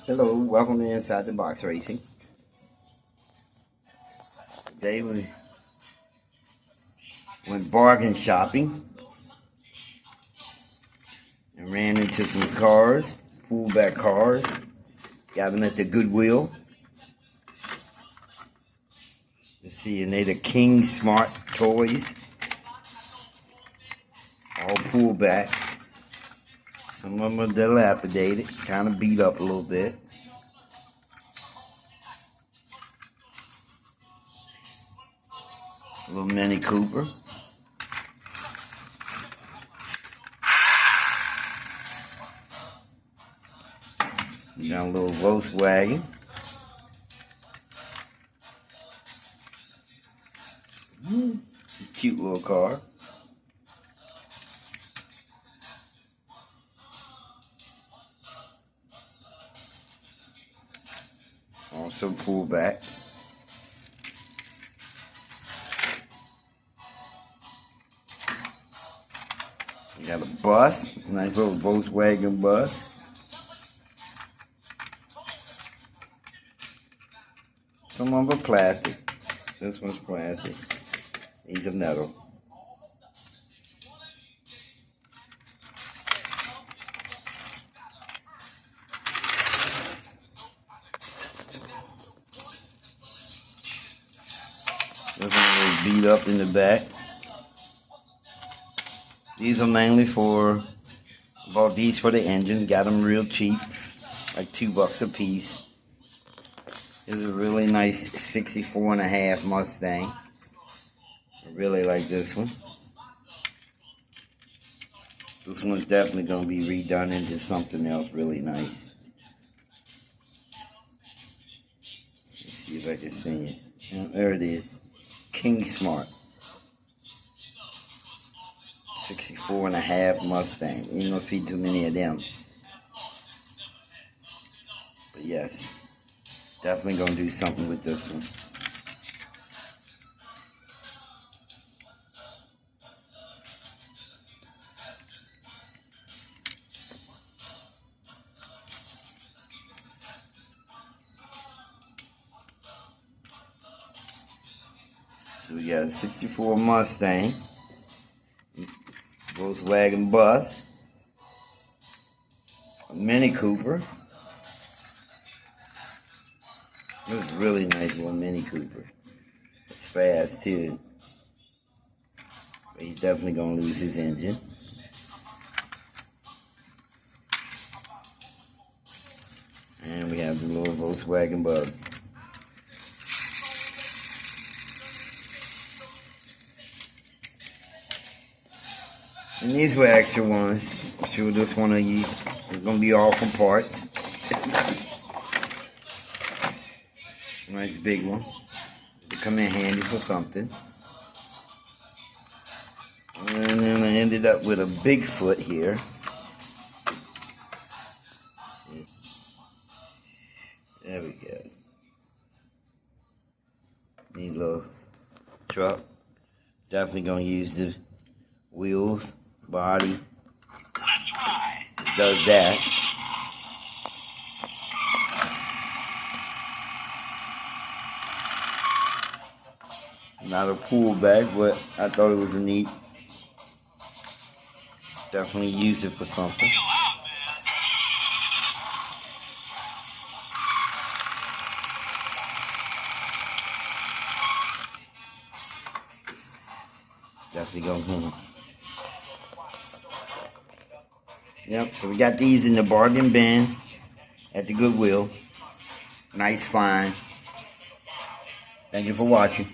Hello, welcome to Inside the Box Racing. Today we went bargain shopping and ran into some cars, pullback cars. Got them at the Goodwill. You see, and they're the kinsmart toys. All pullback. Some of them are dilapidated, kind of beat up a little bit. A little Mini Cooper. You got a little Volkswagen. Cute little car. Also pull back. We got a bus, nice little Volkswagen bus. Some of them are plastic. This one's plastic. These are metal. This one is beat up in the back. These are mainly for, bought these for the engines, got them real cheap, like $2 a piece. This is a really nice 64.5 Mustang. I really like this one. This one's definitely going to be redone into something else really nice. Let's see if I can see it. Yeah, there it is. kinsmart. 64.5 Mustang. You ain't gonna see too many of them. But yes, definitely gonna do something with this one. So we got a 64 Mustang. Volkswagen bus, a Mini Cooper. This is a really nice little Mini Cooper. It's fast too, but he's definitely gonna lose his engine. And we have the little Volkswagen bug. And these were extra ones. I'm sure this one of you is going to be all from parts. Nice big one. They come in handy for something. And then I ended up with a Bigfoot here. There we go. Neat little truck. Definitely going to use the wheels. Body does that. Not a pullback, but I thought it was a neat. Definitely use it for something. Definitely go home. Yep, so we got these in the bargain bin at the Goodwill. Nice find. Thank you for watching.